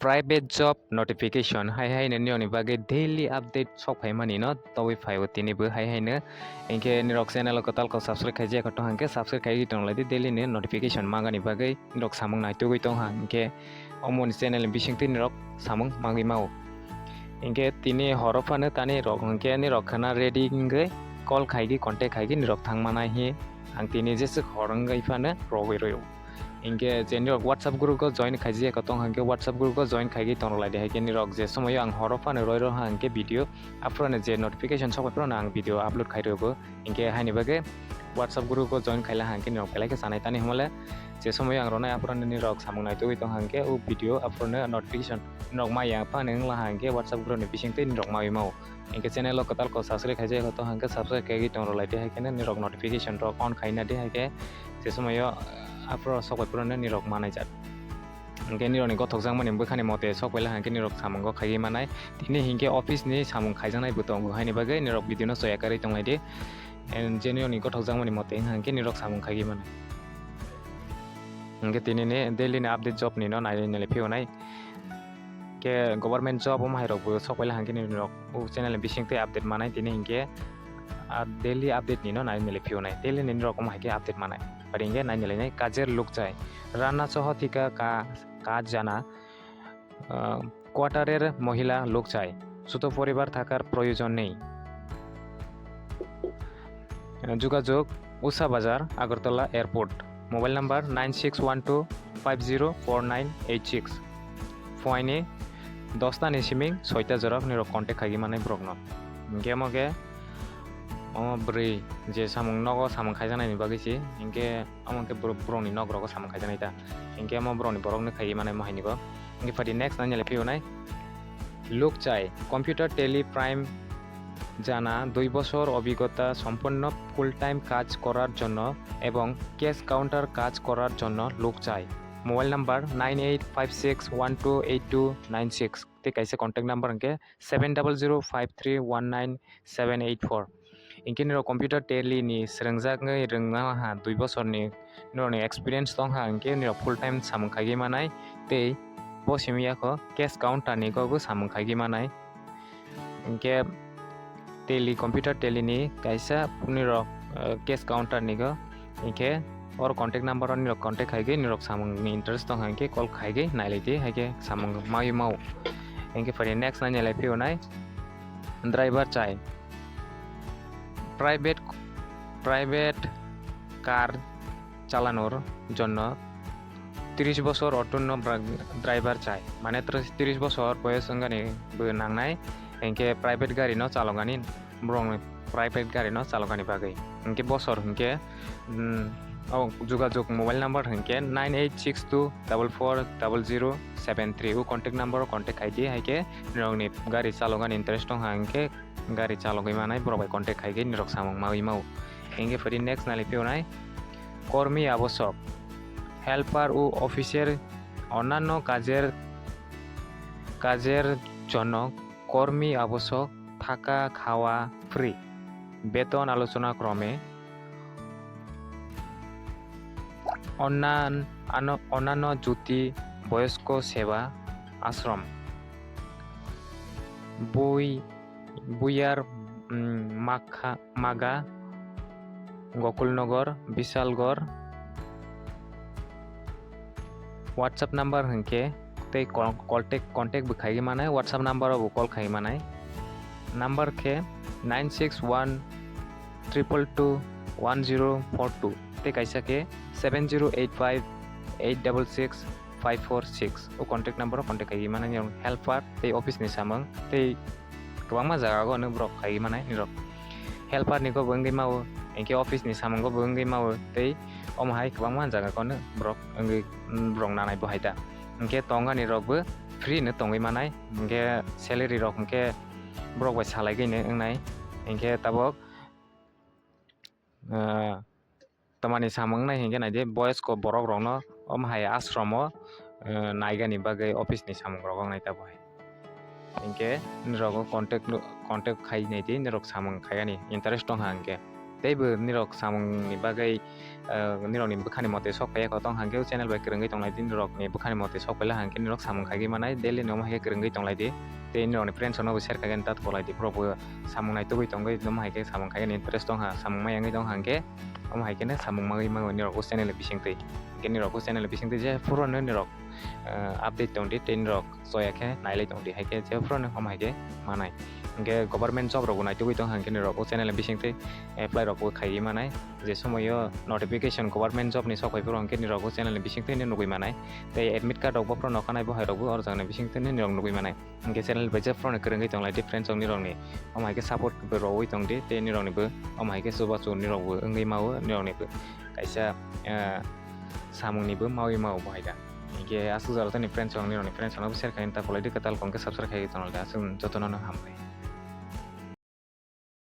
private job notification hai nani oni bage daily update sokphai mani no towi phai tini bo hai ne inke nirok channel ko tal ko subscribe khai je ko to hanke subscribe khai tong lai daily ne notification mangani bage nirok samung nai tugui tong hang inke omon channel bisingtwi nirok samung mangi mau inke tini horofane tani rok inke nirok khana ready inge call khai gi contact khai gi nirok thang manai hi ang tini jesu horang gai phane rogoi royo inke jenirok WhatsApp group ko join khaji ko tong hanke WhatsApp group ko join khai gi tong lai de ke nirok je somoy ang horofane roi ro hanke video upload je notification sok pro ang video upload khai robo inke haini bage WhatsApp group ko join khaila hanke nirok kelai ke sanai tani homole je somoy ang ronai upload nirok samung nai tui tong hanke u video upload notification nirok ma ya pa neng la hanke WhatsApp group ni bisingtwi nirok ma mau inke channel ko tal ko subscribe khai je ko tong hanke subscribe khai gi tong lai de ke nirok notification rok on khaina de ke je somoy afro sokphai purone nirok manai jat inke nirokni gothok jangmani bukhani mote sokphaiya hanke nirok samung ko khai manai tini hinke office ni samung khaijanai bo tong haini bage nirok video no soyakari tonglai de en jenirokni gothok jangmani mote hanke nirok samung khai manai inke tini ne daily ne update job ni no nai nele phionai ke government job om hairok bo sokphaiya hanke nirok u channel bisingtwi update manai tini hinke daily update ni no nai nele phionai daily ni nirok om haike update manai পারিঙ্গে নাই নিলে নাই কাজের লোক চাই রান্না সহ থিকা কাজ জানা কোয়ার্টারের মহিলা লোক চাই ছোট পরিবার থাকার প্রয়োজন নেই যোগাযোগ উষা বাজার আগরতলা এয়ারপোর্ট মোবাইল নাম্বার 9612504986 ফোয়াইনি 10টা নিসিমিং 6টা জরক নিরক কন্টেক্ট খাগি মানে ব্রগন গেমগে beri je samung nogo samung khaijanai ni bagisi inke amangke broni nog rogo samung khaijanai ta inke amo broni borok ne khai mane mahini go inke padi next na nyale pionai লোক চাই computer tele prime জানা 2 বছর অভিজ্ঞতা সম্পন্ন full time কাজ করার জন্য এবং ক্যাশ কাউন্টার কাজ করার জন্য লোক চাই mobile number 9856128296 te kaise contact number ke 7005319784 inke niro computer tele ni srengjak ngai rengna ha 2 bosor ni niro ni experience tong ha inke niro full time samung khagi manai tei bo simia ko cash counter ni ko samung khagi manai inke tele computer tele ni kaisa niro cash counter ni ko inke or contact number on niro contact khagi niro samung ni interest tong ha inke call khagi nailite hage samung mai mau inke pari next na nyalai pionai driver chai private car চালানোর জন্য 30 বছর অটন্য driver চাই মানে 30 বছর বয়স Ghani নাংনাই NK private গাড়ি ন চালগানি Brong private গাড়ি ন চালগানি বাগৈ এনকে বছর হনকে যোগাযোগ মোবাইল নাম্বার হনকে 9862440073 ও কন্টাক্ট নাম্বার কন্টাক্ট আইডি হাইকে রংনি গাড়ি চালগানি ইন্টারেস্ট দं হাंके গাড়ি চালগই মানাই বড় ভাই কন্টাক্ট খাইগে নিরক সামং মাউই মাউ এঙ্গে ফরি নেক্সট নালি পিওনাই কর্মী আবশ্যক হেল্পার ও অফিসের অন্যান্য কাজের জন্য কর্মী আবশ্যক থাকা খাওয়া ফ্রি বেতন আলোচনা ক্রমে অন্যান্য জ্যোতি বয়স্ক সেবা আশ্রম বুইয়ার মাগা গোকুলনগর বিশালগড় WhatsApp নাম্বার হংকে তে কন্টেক্ট বখাই মানে WhatsApp নাম্বার ও কল খাই মানে নাম্বার কে 9612221042 te kaisa ke 7085866546 o contact number contact kai mana yang helper te office ni samang te kwangma jaga go ne brok kai mana ni rok helper ni ko bengi mau engke office ni samang go bengi mau te om hai kwangma jaga ko ne brok engi brong nanai bo haita engke tonga ni rok bo free ne tongai manai engke salary rok engke brok bai salai gai ne engnai engke tabok tamani samang nai hingge nai je boys ko borok rok no om hai ashromo naigani bagai office ni samang rok nai ta boy hingke nirok contact khai nei ti nirok samang khaigani interest dong hangke teibo nirok samung ni bagai nirok ni bukhani mote sokphaiya ko tong hangke channel bai krungai tonglaidi nirok ni bukhani mote sokphaila hangke nirok samung khagi manai daily no mahike krungai tonglaidi tei nirok ni friends no share kagen tat kolaidi probo samung nai tugui tongai no mahike samung khagi interest tong ha samung mayangai tong hangke om haike ne samung magai mango nirok channel bisingtwi ke nirok channel bisingtwi je phro no nirok update tongdi tei nirok soyakhe nailai tongdi haike je phro no om haike manai hingke government job rok nai tugui tong hangke nirok channel bisingtwi apply rok khai manai je somoyo notification government job ni sokphai phro hangke nirok channel bisingtwi ne nugui manai tei admit card rok bo phro no kanai bo hai rok bo orjang bisingtwi ne nirok nugui manai hingke channel bai je phro no krungai tonglai di friends ong nirok ni om haike support bo roi tongdi tei nirok ni bo om haike suba chu nirok bo ongoi mau nirok ni bo kaisa samung ni bo maui mau bo haida hingke asuk jalo tani friends ong nirok ni friends ong share kain ta polai di katal kongke subscribe kai channel da asuk joto no hambai.